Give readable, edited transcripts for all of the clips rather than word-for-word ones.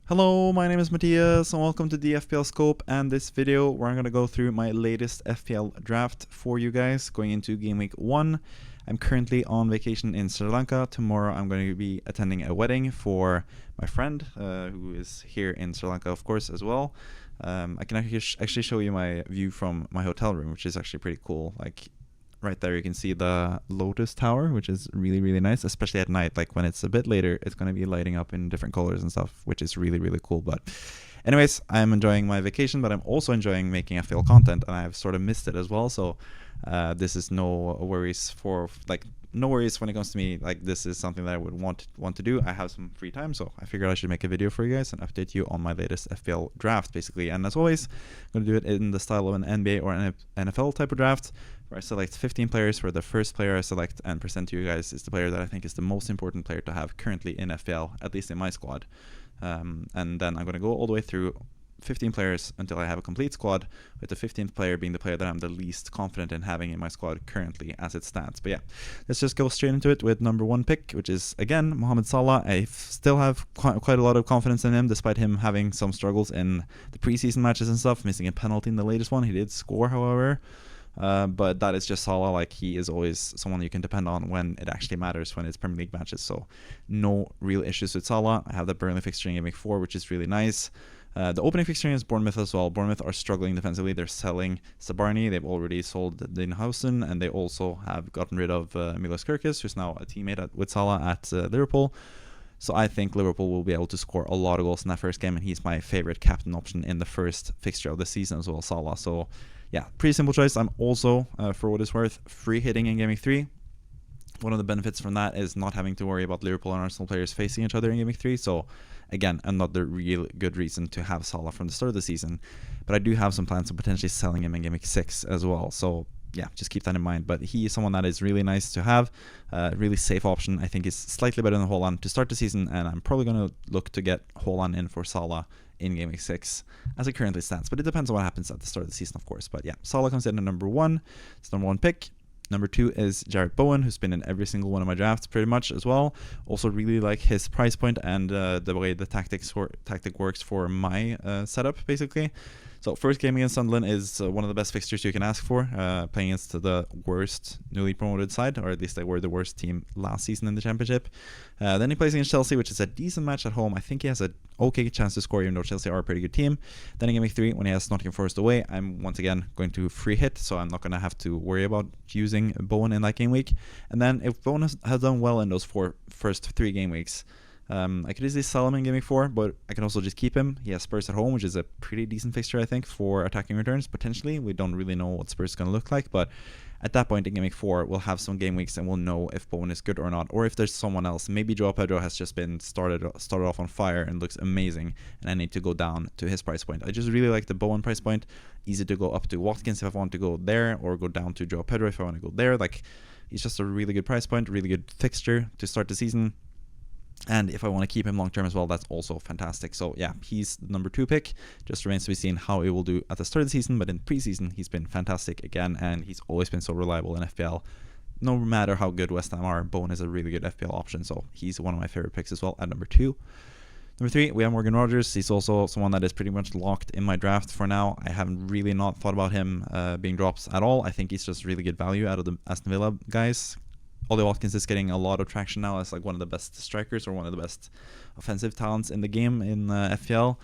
Hello, my name is Matthias and welcome to the FPL Scope, and this video where I'm going to go through my latest FPL draft for you guys going into game week 1. I'm currently on vacation in Sri Lanka. Tomorrow I'm going to be attending a wedding for my friend who is here in Sri Lanka, of course, as well. I can actually show you my view from my hotel room, which is actually pretty cool. Like right there you can see the Lotus Tower, which is really nice, especially at night. Like when it's a bit later, it's going to be lighting up in different colors and stuff, which is really cool. But anyways, I'm enjoying my vacation, but I'm also enjoying making FPL content, and I've sort of missed it as well. So this is no worries when it comes to me. Like, this is something that I would want to do. I have some free time, so I figured I should make a video for you guys and update you on my latest FPL draft, basically. And as always, I'm going to do it in the style of an NBA or an NFL type of draft, where I select 15 players, where the first player I select and present to you guys is the player that I think is the most important player to have currently in FPL, at least in my squad. And then I'm going to go all the way through 15 players until I have a complete squad, with the 15th player being the player that I'm the least confident in having in my squad currently as it stands. But yeah, let's just go straight into it with number 1 pick, which is again Mohamed Salah. I still have quite a lot of confidence in him, despite him having some struggles in the preseason matches and stuff, missing a penalty in the latest one. He did score, however. But that is just Salah. Like, he is always someone you can depend on when it actually matters, when it's Premier League matches. So no real issues with Salah. I have the Burnley fixture in game week 4, which is really nice. The opening fixture is Bournemouth as well. Bournemouth are struggling defensively. They're selling Sabarni. They've already sold Dinhausen, and they also have gotten rid of Milos Gyökeres, who's now a teammate with Salah at Liverpool. So I think Liverpool will be able to score a lot of goals in that first game, and he's my favorite captain option in the first fixture of the season as well, Salah. So yeah, pretty simple choice. I'm also, for what it's worth, free hitting in game week 3. One of the benefits from that is not having to worry about Liverpool and Arsenal players facing each other in game week 3. So again, another real good reason to have Salah from the start of the season. But I do have some plans of potentially selling him in game week 6 as well. So yeah, just keep that in mind. But he is someone that is really nice to have. Really safe option. I think is slightly better than Haaland to start the season, and I'm probably going to look to get Haaland in for Salah in game week 6 as it currently stands. But it depends on what happens at the start of the season, of course. But yeah, Salah comes in at number 1. It's number 1 pick. Number 2 is Jarrett Bowen, who's been in every single one of my drafts pretty much as well. Also really like his price point and the way the tactic works for my setup, basically. So first game against Sunderland is one of the best fixtures you can ask for, playing against the worst newly promoted side, or at least they were the worst team last season in the championship. Then he plays against Chelsea, which is a decent match at home. I think he has an okay chance to score, even though Chelsea are a pretty good team. Then in game week 3, when he has Nottingham Forest away, I'm once again going to free hit, so I'm not going to have to worry about using Bowen in that game week. And then if Bowen has done well in those first 3 game weeks, I could easily sell him in game week 4, but I can also just keep him. He has Spurs at home, which is a pretty decent fixture, I think, for attacking returns, potentially. We don't really know what Spurs is going to look like, but at that point in game week 4, we'll have some game weeks and we'll know if Bowen is good or not, or if there's someone else. Maybe Joao Pedro has just been started off on fire and looks amazing, and I need to go down to his price point. I just really like the Bowen price point. Easy to go up to Watkins if I want to go there, or go down to Joao Pedro if I want to go there. Like, he's just a really good price point, really good fixture to start the season. And if I want to keep him long term as well, that's also fantastic. So yeah, he's the number 2 pick. Just remains to be seen how he will do at the start of the season, but in preseason he's been fantastic again, and he's always been so reliable in FPL. No matter how good West Ham are, Bowen is a really good FPL option, so he's one of my favorite picks as well at number 2. Number 3, we have Morgan Rogers. He's also someone that is pretty much locked in my draft for now. I haven't really not thought about him being drops at all. I think he's just really good value out of the Aston Villa guys. Ollie Watkins is getting a lot of traction now as like one of the best strikers, or one of the best offensive talents in the game in FPL.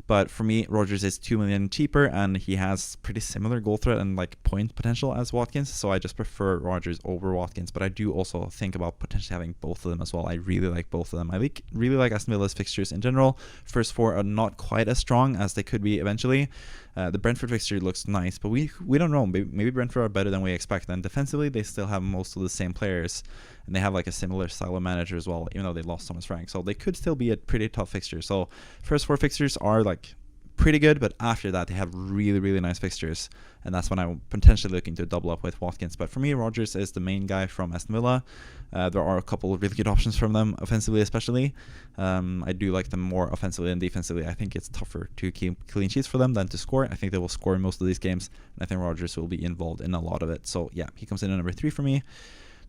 But for me, Rogers is 2 million cheaper, and he has pretty similar goal threat and like point potential as Watkins. So I just prefer Rogers over Watkins. But I do also think about potentially having both of them as well. I really like both of them. I really like Aston Villa's fixtures in general. First 4 are not quite as strong as they could be eventually. The Brentford fixture looks nice, but we don't know. Maybe Brentford are better than we expect. And defensively, they still have most of the same players, and they have like a similar style of manager as well, even though they lost Thomas Frank. So they could still be a pretty tough fixture. So first 4 fixtures are like pretty good, but after that they have really nice fixtures, and that's when I'm potentially looking to double up with Watkins. But for me, Rogers is the main guy from Aston Villa. There are a couple of really good options from them, offensively especially. I do like them more offensively than defensively. I think it's tougher to keep clean sheets for them than to score. I think they will score in most of these games, and I think Rogers will be involved in a lot of it. So yeah, he comes in at number 3 for me.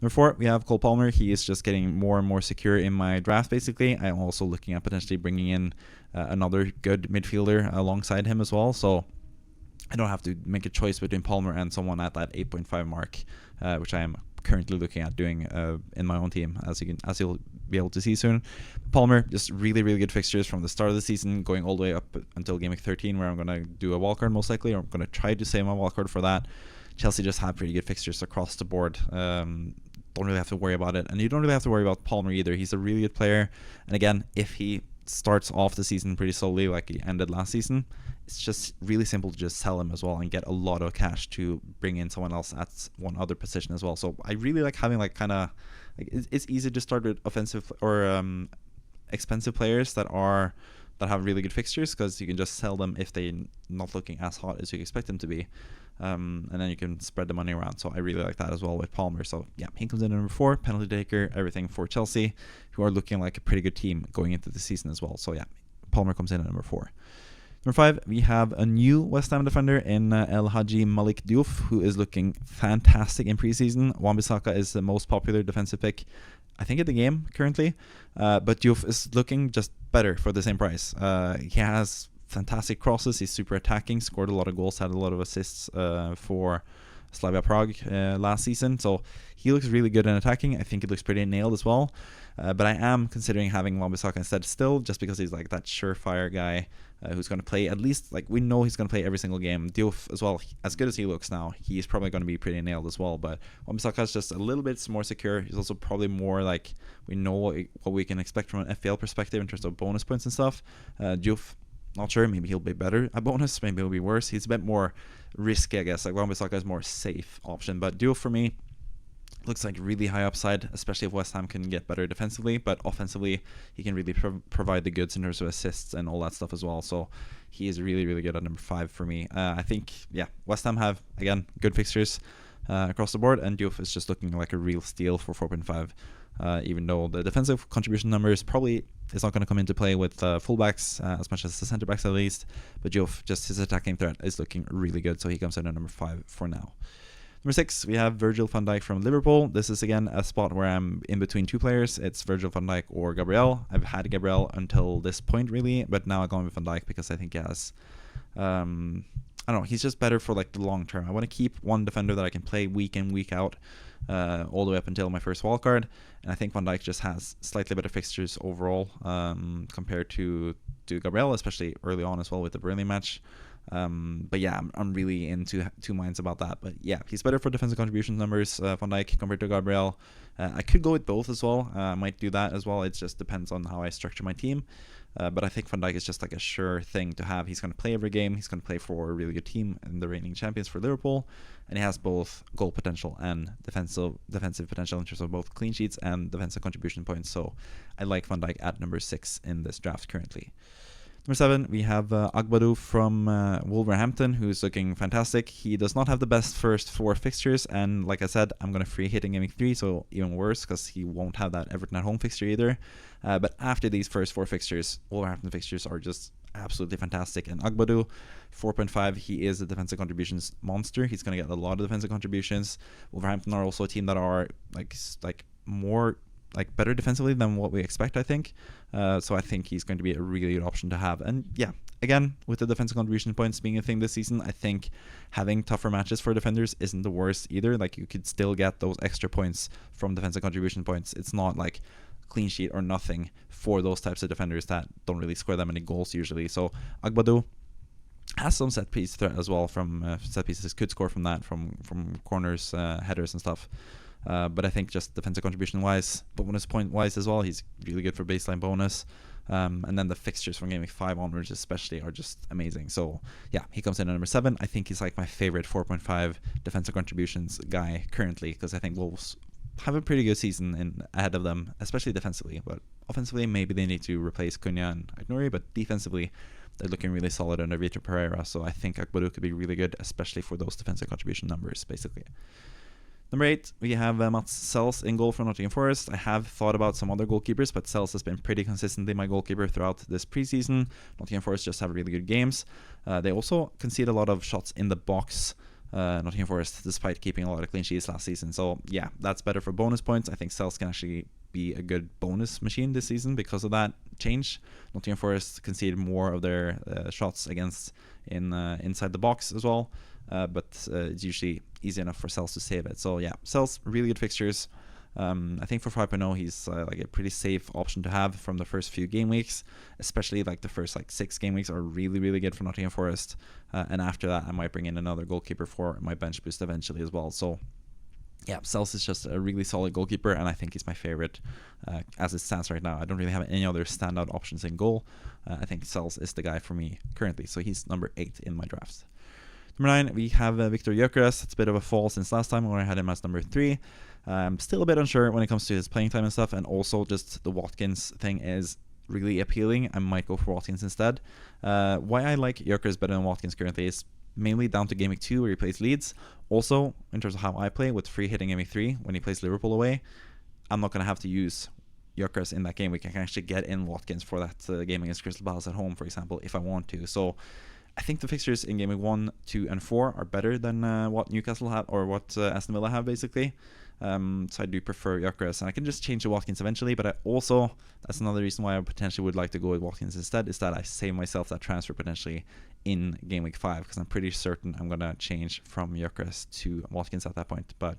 Number 4, we have Cole Palmer. He is just getting more and more secure in my draft, basically. I'm also looking at potentially bringing in another good midfielder alongside him as well. So I don't have to make a choice between Palmer and someone at that 8.5 mark, which I am currently looking at doing in my own team, as you'll be able to see soon. Palmer, just really good fixtures from the start of the season, going all the way up until game week 13, where I'm going to do a wildcard most likely, or I'm going to try to save my wildcard for that. Chelsea just have pretty good fixtures across the board. Don't really have to worry about it, and you don't really have to worry about Palmer either. He's a really good player, and again, if he starts off the season pretty slowly like he ended last season, it's just really simple to just sell him as well and get a lot of cash to bring in someone else at one other position as well. So I really like having like kind of like it's easy to start with offensive or expensive players that have really good fixtures, because you can just sell them if they're not looking as hot as you expect them to be, and then you can spread the money around. So I really like that as well with Palmer. So yeah, he comes in at number 4, penalty taker, everything for Chelsea, who are looking like a pretty good team going into the season as well. So yeah, Palmer comes in at number 4. Number 5, we have a new West Ham defender in El Hadji Malik Diouf, who is looking fantastic in preseason. Wan-Bissaka is the most popular defensive pick, I think, in the game currently, but Diouf is looking just better for the same price. He has fantastic crosses, he's super attacking, scored a lot of goals, had a lot of assists for Slavia Prague last season, so he looks really good in attacking. I think he looks pretty nailed as well, but I am considering having Wan-Bissaka instead still, just because he's like that surefire guy who's going to play, at least like we know he's going to play every single game. Diouf as well, as good as he looks now, he's probably going to be pretty nailed as well, but Wan-Bissaka is just a little bit more secure. He's also probably more like, we know what we can expect from an FPL perspective in terms of bonus points and stuff. Diouf, not sure, maybe he'll be better at bonus, maybe he'll be worse. He's a bit more risky, I guess. Like Wan-Bissaka is more safe option, but Diouf for me looks like really high upside, especially if West Ham can get better defensively, but offensively he can really provide the goods in terms of assists and all that stuff as well. So he is really good at number 5 for me. I think, yeah, West Ham have, again, good fixtures across the board, and Diouf is just looking like a real steal for 4.5, even though the defensive contribution numbers probably is not going to come into play with fullbacks as much as the centre backs at least, but Diouf, just his attacking threat is looking really good, so he comes in at number 5 for now. Number 6, we have Virgil van Dijk from Liverpool. This is again a spot where I'm in between 2 players. It's Virgil van Dijk or Gabriel. I've had Gabriel until this point really, but now I'm going with Van Dijk because I think he has, I don't know, he's just better for like the long term. I want to keep one defender that I can play week in, week out, all the way up until my first wildcard, and I think Van Dijk just has slightly better fixtures overall compared to Gabriel, especially early on as well with the Burnley match. But yeah, I'm really into 2 minds about that. But yeah, he's better for defensive contribution numbers, Van Dijk, compared to Gabriel. I could go with both as well. I might do that as well. It just depends on how I structure my team. But I think Van Dijk is just like a sure thing to have. He's going to play every game. He's going to play for a really good team and the reigning champions for Liverpool. And he has both goal potential and defensive potential in terms of both clean sheets and defensive contribution points. So I like Van Dijk at number 6 in this draft currently. Number 7, we have Agbadou from Wolverhampton, who's looking fantastic. He does not have the best first 4 fixtures, and like I said, I'm going to free hit in Game Week 3, so even worse, because he won't have that Everton at home fixture either. But after these first 4 fixtures, Wolverhampton fixtures are just absolutely fantastic. And Agbadou, 4.5, he is a defensive contributions monster. He's going to get a lot of defensive contributions. Wolverhampton are also a team that are like more like better defensively than what we expect, I think. So I think he's going to be a really good option to have. And yeah, again, with the defensive contribution points being a thing this season, I think having tougher matches for defenders isn't the worst either. Like, you could still get those extra points from defensive contribution points. It's not like clean sheet or nothing for those types of defenders that don't really score that many goals usually. So Agbadou has some set piece threat as well from set pieces, could score from that, from corners, headers and stuff. But I think just defensive contribution wise, bonus point wise as well, he's really good for baseline bonus. And then the fixtures from Game Week 5 onwards especially are just amazing. So yeah, he comes in at number 7. I think he's like my favorite 4.5 defensive contributions guy currently, because I think Wolves have a pretty good season ahead of them, especially defensively. But offensively, maybe they need to replace Cunha and Agnori, but defensively, they're looking really solid under Vitor Pereira. So I think Agbadou could be really good, especially for those defensive contribution numbers, basically. Number 8, we have Mats Sels in goal for Nottingham Forest. I have thought about some other goalkeepers, but Sels has been pretty consistently my goalkeeper throughout this preseason. Nottingham Forest just have really good games. They also concede a lot of shots in the box, Nottingham Forest, despite keeping a lot of clean sheets last season. So yeah, that's better for bonus points. I think Sels can actually be a good bonus machine this season because of that change. Nottingham Forest conceded more of their shots against inside the box as well, but it's usually easy enough for Sels to save it. So yeah, Sels, really good fixtures. I think for 5.0 he's like a pretty safe option to have from the first few game weeks, especially like the first like 6 game weeks are really good for Nottingham Forest, and after that I might bring in another goalkeeper for my bench boost eventually as well. So yeah, Sels is just a really solid goalkeeper, and I think he's my favorite as it stands right now. I don't really have any other standout options in goal. I think Sels is the guy for me currently, so he's number 8 in my drafts. Number 9, we have Victor Gyökeres. It's a bit of a fall since last time when I had him as number 3. I'm still a bit unsure when it comes to his playing time and stuff, and also just the Watkins thing is really appealing. I might go for Watkins instead. Why I like Gyökeres better than Watkins currently is mainly down to Game Week 2 where he plays Leeds. Also, in terms of how I play with free hitting Game Week 3 when he plays Liverpool away, I'm not going to have to use Gyökeres in that game week. I can actually get in Watkins for that game against Crystal Palace at home, for example, if I want to. So I think the fixtures in Game Week 1, 2, and 4 are better than what Newcastle have or what Aston Villa have, basically. So I do prefer Gyökeres, and I can just change to Watkins eventually, but I also, that's another reason why I potentially would like to go with Watkins instead, is that I save myself that transfer potentially in Game Week 5, because I'm pretty certain I'm going to change from Gyökeres to Watkins at that point, but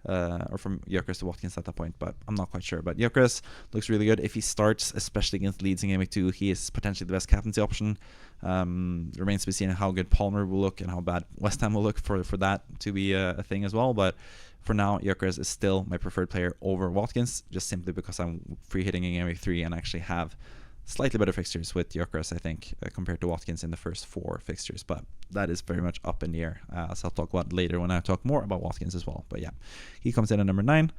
or from Gyökeres to Watkins at that point, but I'm not quite sure. But Gyökeres looks really good. If he starts, especially against Leeds in Game Week 2, he is potentially the best captaincy option. Remains to be seen how good Palmer will look and how bad West Ham will look for that to be a thing as well. But for now, Gyökeres is still my preferred player over Watkins, just simply because I'm free hitting in Game Week 3 and actually have slightly better fixtures with Gyökeres, I think, compared to Watkins in the first 4 fixtures. But that is very much up in the air, as I'll talk about later when I talk more about Watkins as well. But yeah, he comes in at number 9.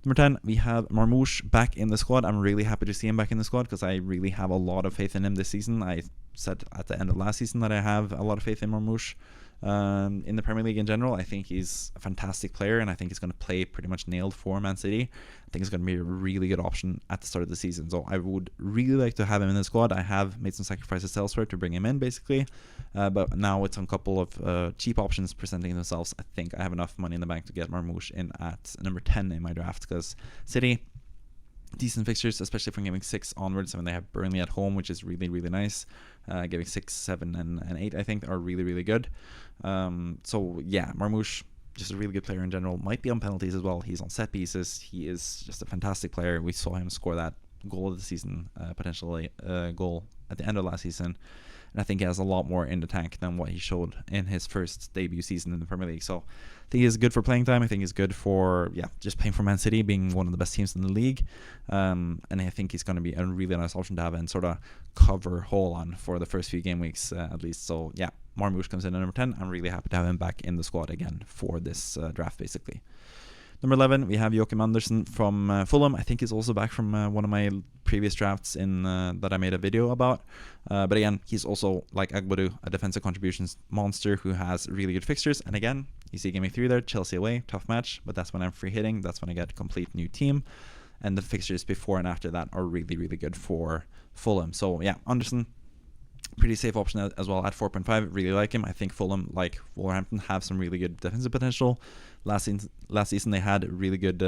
Number 10, we have Marmoush back in the squad. I'm really happy to see him back in the squad because I really have a lot of faith in him this season. I said at the end of last season that I have a lot of faith in Marmoush. In the Premier League in general, I think he's a fantastic player, and I think he's going to play pretty much nailed for Man City. I think he's going to be a really good option at the start of the season. So I would really like to have him in the squad. I have made some sacrifices elsewhere to bring him in, basically. But now with some couple of cheap options presenting themselves, I think I have enough money in the bank to get Marmoush in at number 10 in my draft, because City, decent fixtures, especially from Game Week 6 onwards. I mean, they have Burnley at home, which is really nice. Game Week 6, 7, and 8, I think, are really good. So yeah, Marmoush, just a really good player in general. Might be on penalties as well. He's on set pieces. He is just a fantastic player. We saw him score that goal of the season, potentially goal at the end of last season. And I think he has a lot more in the tank than what he showed in his first debut season in the Premier League. So I think he's good for playing time. I think he's good for, just playing for Man City, being one of the best teams in the league. And I think he's going to be a really nice option to have and sort of cover Hall on for the first few game weeks at least. So yeah, Marmoush comes in at number 10. I'm really happy to have him back in the squad again for this draft, basically. Number 11, we have Joachim Andersen from Fulham. I think he's also back from one of my previous drafts in that I made a video about. But again, he's also, like Agbadou, a defensive contributions monster who has really good fixtures. And again, you see Game Week 3 there, Chelsea away, tough match. But that's when I'm free hitting. That's when I get a complete new team. And the fixtures before and after that are really good for Fulham. So yeah, Andersen, pretty safe option as well at 4.5. Really like him. I think Fulham, like Wolverhampton, have some really good defensive potential. Last season they had really good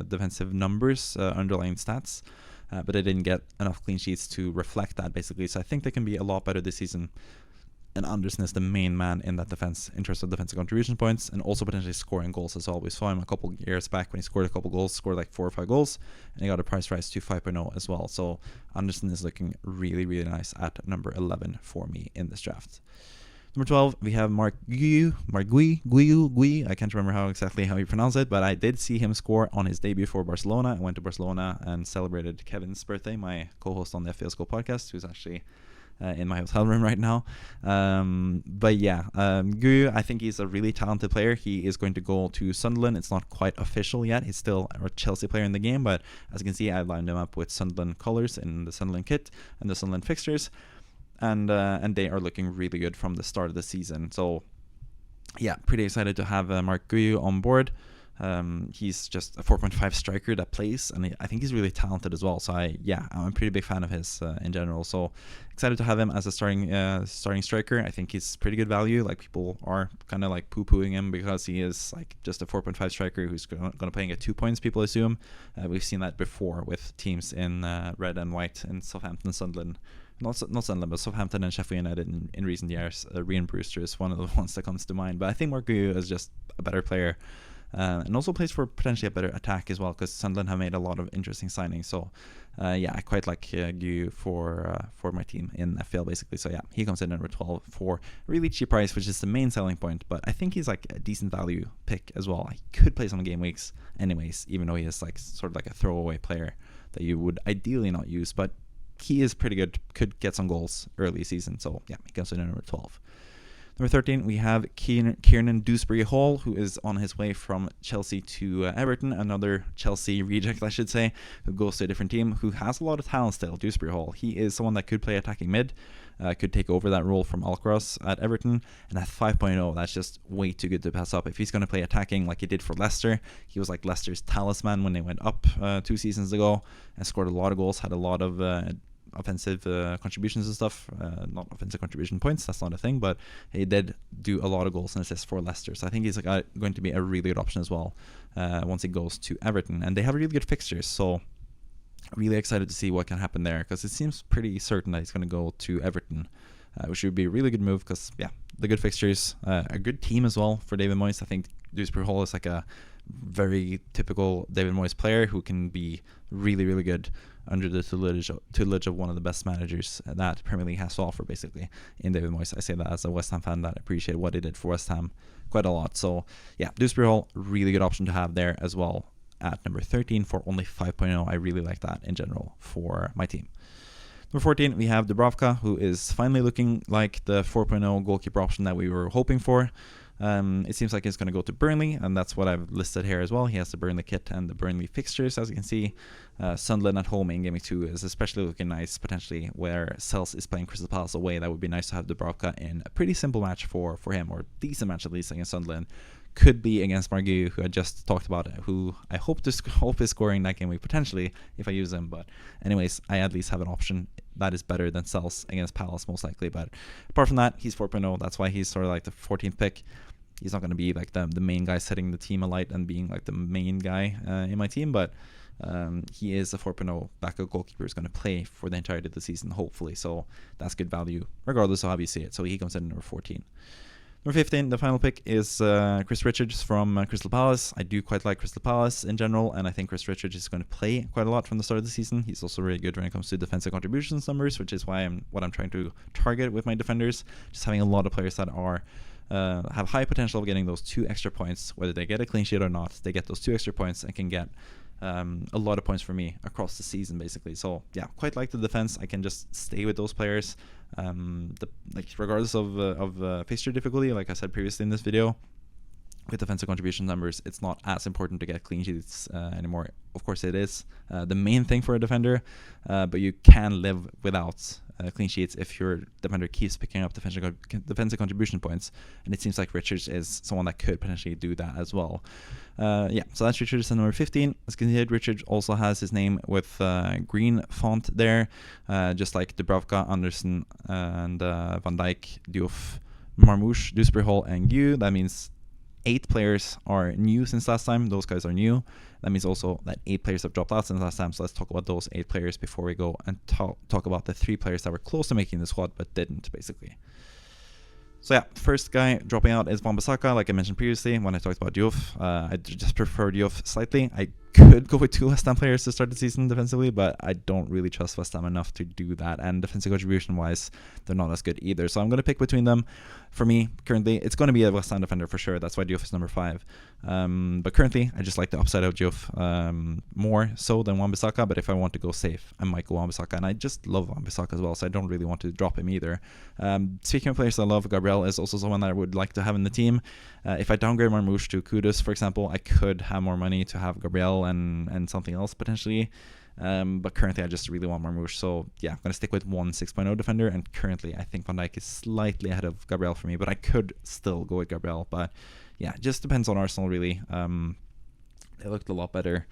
defensive numbers, underlying stats, but they didn't get enough clean sheets to reflect that, basically. So I think they can be a lot better this season. And Andersen is the main man in that defense in terms of defensive contribution points, and also potentially scoring goals as well. We saw him a couple years back when he scored a couple goals, scored like 4 or 5 goals, and he got a price rise to 5.0 as well. So Andersen is looking really nice at number 11 for me in this draft. Number 12, we have Marc Guiu. I can't remember exactly how you pronounce it, but I did see him score on his debut for Barcelona. I went to Barcelona and celebrated Kevin's birthday, my co-host on the FPL School podcast, who's actually in my hotel room right now. But yeah, Guiu, I think he's a really talented player. He is going to go to Sunderland. It's not quite official yet. He's still a Chelsea player in the game, but as you can see, I lined him up with Sunderland colours in the Sunderland kit and the Sunderland fixtures. And they are looking really good from the start of the season. So yeah, pretty excited to have Marc Guiu on board. He's just a 4.5 striker that plays, and I think he's really talented as well. So I'm a pretty big fan of his in general. So excited to have him as a starting striker. I think he's pretty good value. Like, people are kind of like poo-pooing him because he is like just a 4.5 striker who's going to play at 2 points, people assume. We've seen that before with teams in red and white in Southampton, Sunderland. Not Sunderland, but Southampton and Sheffield United in recent years. Rian Brewster is one of the ones that comes to mind. But I think Marc Guiu is just a better player. And also plays for potentially a better attack as well, because Sunderland have made a lot of interesting signings. So I quite like Guiu for my team in FPL basically. So he comes in at number 12 for a really cheap price, which is the main selling point. But I think he's like a decent value pick as well. He could play some game weeks anyways, even though he is like sort of like a throwaway player that you would ideally not use. But he is pretty good, could get some goals early season. So he comes in at number 12. Number 13, we have Kieran Dewsbury-Hall, who is on his way from Chelsea to Everton, another Chelsea reject, I should say, who goes to a different team, who has a lot of talent still, Dewsbury-Hall. He is someone that could play attacking mid, could take over that role from Alcaraz at Everton, and at 5.0, that's just way too good to pass up. If he's going to play attacking like he did for Leicester, he was like Leicester's talisman when they went up 2 seasons ago, and scored a lot of goals, had a lot of offensive contributions and stuff, not offensive contribution points, that's not a thing, but he did do a lot of goals and assists for Leicester, so I think he's going to be a really good option as well once he goes to Everton. And they have really good fixtures, so really excited to see what can happen there, because it seems pretty certain that he's going to go to Everton, which would be a really good move, because the good fixtures, a good team as well for David Moyes. I think Dewsbury-Hall is like a very typical David Moyes player who can be really, really good under the tutelage of one of the best managers that Premier League has to offer, basically, in David Moyes. I say that as a West Ham fan that appreciated what he did for West Ham quite a lot. So Dewsbury-Hall, really good option to have there as well at number 13 for only 5.0. I really like that in general for my team. Number 14, we have Dubravka, who is finally looking like the 4.0 goalkeeper option that we were hoping for. It seems like he's going to go to Burnley, and that's what I've listed here as well. He has the Burnley kit and the Burnley fixtures, as you can see. Sunderland at home in Game Week 2 is especially looking nice, potentially, where Sels is playing Crystal Palace away. That would be nice to have Dubravka in a pretty simple match for him, or decent match at least against Sunderland. Could be against Marc Guiu, who I just talked about, who I hope is scoring that game week potentially if I use him. But anyways, I at least have an option that is better than Sels against Palace most likely. But apart from that, he's 4.0. That's why he's sort of like the 14th pick. He's not going to be like the main guy setting the team alight and being like the main guy in my team, but he is a 4.0 backup goalkeeper who's going to play for the entirety of the season, hopefully. So that's good value, regardless of how you see it. So he comes in at number 14. Number 15, the final pick is Chris Richards from Crystal Palace. I do quite like Crystal Palace in general, and I think Chris Richards is going to play quite a lot from the start of the season. He's also really good when it comes to defensive contributions numbers, which is why I'm trying to target with my defenders. Just having a lot of players that are have high potential of getting those 2 extra points, whether they get a clean sheet or not. They get those 2 extra points and can get a lot of points for me across the season, basically. So quite like the defense. I can just stay with those players, regardless of fixture difficulty. Like I said previously in this video, with defensive contribution numbers, it's not as important to get clean sheets anymore. Of course, it is the main thing for a defender, but you can live without clean sheets if your defender keeps picking up defensive contribution points. And it seems like Richards is someone that could potentially do that as well. So that's Richards at number 15. As you can see, Richards also has his name with green font there, just like Dubravka, Andersen, and Van Dijk, Diouf, Marmoush, Dewsbury-Hall, and Guiu. That means 8 players are new since last time. Those guys are new. That means also that 8 players have dropped out since last time. So let's talk about those 8 players before we go and talk about the 3 players that were close to making the squad but didn't, basically. So first guy dropping out is Wan-Bissaka, like I mentioned previously when I talked about Diouf. I just prefer Diouf slightly. I could go with 2 West Ham players to start the season defensively, but I don't really trust West Ham enough to do that. And defensive contribution wise, they're not as good either. So I'm going to pick between them. For me, currently, it's going to be a West Ham defender for sure. That's why Diouf is number 5. But currently, I just like the upside of Diouf more so than Wan-Bissaka. But if I want to go safe, I might go Wan-Bissaka. And I just love Wan-Bissaka as well, so I don't really want to drop him either. Speaking of players I love, Gabriel is also someone that I would like to have in the team. If I downgrade Marmoush to Kudus, for example, I could have more money to have Gabriel and something else potentially. But currently I just really want Marmoush. So I'm going to stick with one 6.0 defender. And currently I think Van Dijk is slightly ahead of Gabriel for me, but I could still go with Gabriel. But it just depends on Arsenal really. They looked a lot better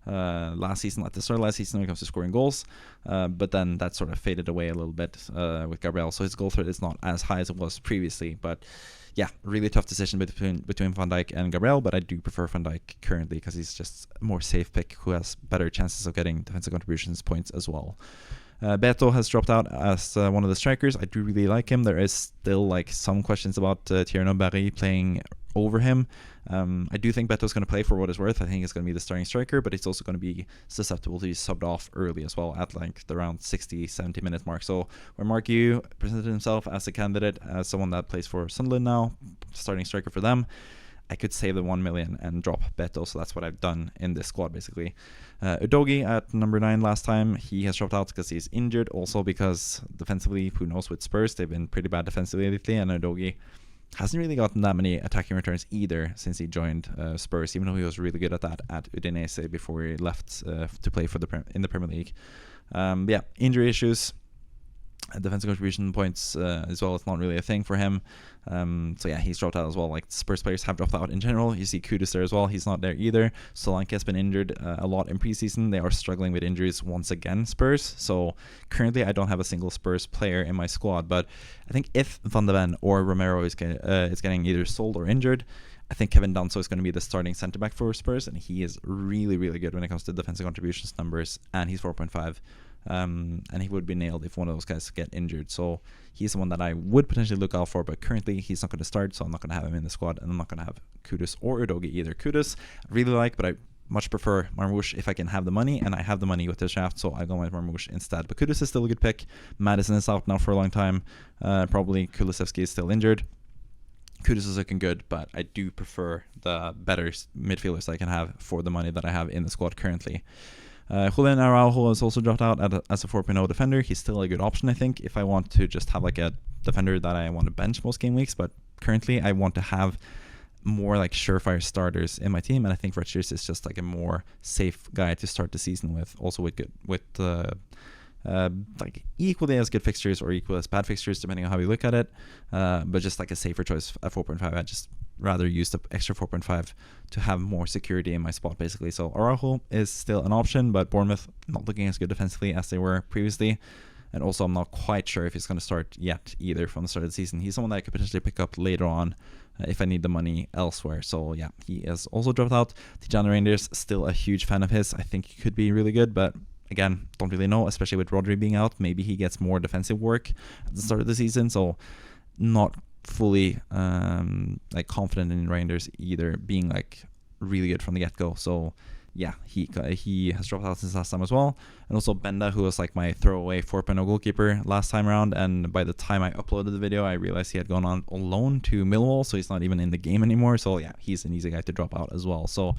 last season, at the start of last season when it comes to scoring goals, but then that sort of faded away a little bit with Gabriel, so his goal threat is not as high as it was previously. But yeah, really tough decision between Van Dijk and Gabriel, but I do prefer Van Dijk currently because he's just a more safe pick who has better chances of getting defensive contributions points as well. Beto has dropped out as one of the strikers. I do really like him. There is still like some questions about Thierry Barry playing over him. I do think Beto's going to play for what it's worth. I think it's going to be the starting striker, but it's also going to be susceptible to be subbed off early as well at like the around 60-70 minute mark. So when Marc Guiu presented himself as a candidate, as someone that plays for Sunderland now, starting striker for them, I could save the 1 million and drop Beto, so that's what I've done in this squad basically. Udogie at number 9 last time, he has dropped out because he's injured, also because defensively, who knows, with Spurs, they've been pretty bad defensively lately, and Udogie hasn't really gotten that many attacking returns either since he joined Spurs, even though he was really good at that at Udinese before he left to play for in the Premier League. Yeah, injury issues, defensive contribution points as well, it's not really a thing for him. So yeah, he's dropped out as well. Like Spurs players have dropped out in general. You see Kudus there as well, he's not there either. Solanke has been injured a lot in preseason. They are struggling with injuries once again, Spurs. So currently I don't have a single Spurs player in my squad, but I think if Van de Ven or Romero is getting either sold or injured, I think Kevin Danso is going to be the starting centre back for Spurs, and he is really, really good when it comes to defensive contributions numbers, and he's 4.5. And he would be nailed if one of those guys get injured. So he's the one that I would potentially look out for, but currently he's not going to start, so I'm not going to have him in the squad, and I'm not going to have Kudus or Udogie either. Kudus I really like, but I much prefer Marmoush if I can have the money, and I have the money with this draft, so I go with Marmoush instead. But Kudus is still a good pick. Madison is out now for a long time. Probably Kulusevski is still injured. Kudus is looking good, but I do prefer the better midfielders I can have for the money that I have in the squad currently. Julian Araujo has also dropped out as a 4.0 defender. He's still a good option, I think, if I want to just have like a defender that I want to bench most game weeks, but currently I want to have more like surefire starters in my team, and I think Richards is just like a more safe guy to start the season with, also with like equally as good fixtures or equal as bad fixtures depending on how you look at it, but just like a safer choice at 4.5. I just rather use the extra 4.5 to have more security in my spot basically. So Araujo is still an option, but Bournemouth not looking as good defensively as they were previously, and also I'm not quite sure if he's going to start yet either from the start of the season. He's someone that I could potentially pick up later on if I need the money elsewhere. So yeah, he has also dropped out. Tijani Rangers, still a huge fan of his. I think he could be really good, but again, don't really know, especially with Rodri being out. Maybe he gets more defensive work at the start of the season, so not fully like confident in Rangers either being like really good from the get-go. So yeah, he has dropped out since last time as well. And also Benda, who was like my throwaway 4.0 goalkeeper last time around, and by the time I uploaded the video I realized he had gone on loan to Millwall, so he's not even in the game anymore. So yeah, he's an easy guy to drop out as well. So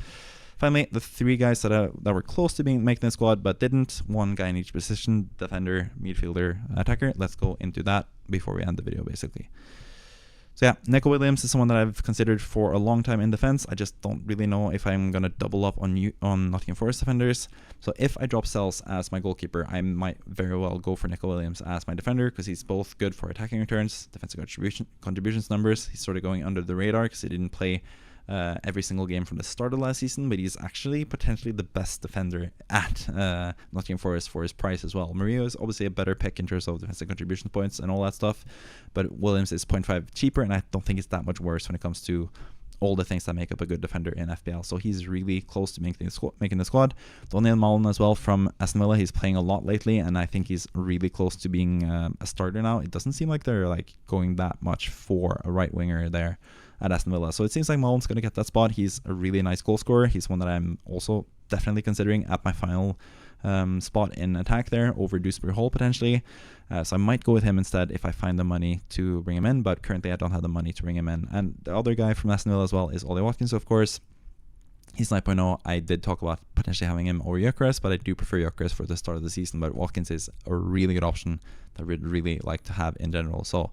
finally, the 3 guys that were close to making the squad but didn't, 1 guy in each position, defender, midfielder, attacker. Let's go into that before we end the video basically. So yeah, Neco Williams is someone that I've considered for a long time in defense. I just don't really know if I'm going to double up on Nottingham Forest defenders. So if I drop Sels as my goalkeeper, I might very well go for Neco Williams as my defender, because he's both good for attacking returns, defensive contributions numbers. He's sort of going under the radar because he didn't play every single game from the start of last season, but he's actually potentially the best defender at Nottingham Forest for his price as well. Murillo is obviously a better pick in terms of defensive contribution points and all that stuff, but Williams is 0.5 cheaper, and I don't think it's that much worse when it comes to all the things that make up a good defender in FPL. So he's really close to making the squad. Daniel Malen as well from Aston Villa. He's playing a lot lately, and I think he's really close to being a starter now. It doesn't seem like they're like going that much for a right winger there at Aston Villa. So it seems like Malen's going to get that spot. He's a really nice goal scorer. He's one that I'm also definitely considering at my final spot in attack there over Dewsbury-Hall potentially. So I might go with him instead if I find the money to bring him in, but currently I don't have the money to bring him in. And the other guy from Aston Villa as well is Ollie Watkins, of course. He's 9.0. I did talk about potentially having him over Gyökeres, but I do prefer Gyökeres for the start of the season. But Watkins is a really good option that I would really like to have in general. So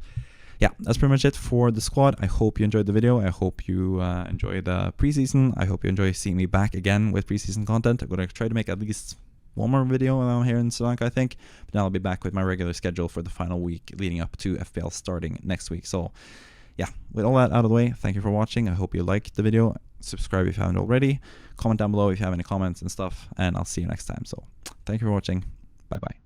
yeah, that's pretty much it for the squad. I hope you enjoyed the video. I hope you enjoy the preseason. I hope you enjoy seeing me back again with preseason content. I'm going to try to make at least one more video while I'm here in Sri Lanka, I think. But then I'll be back with my regular schedule for the final week leading up to FPL starting next week. So yeah, with all that out of the way, thank you for watching. I hope you liked the video. subscribe if you haven't already. Comment down below if you have any comments and stuff, and I'll see you next time. So thank you for watching. Bye bye.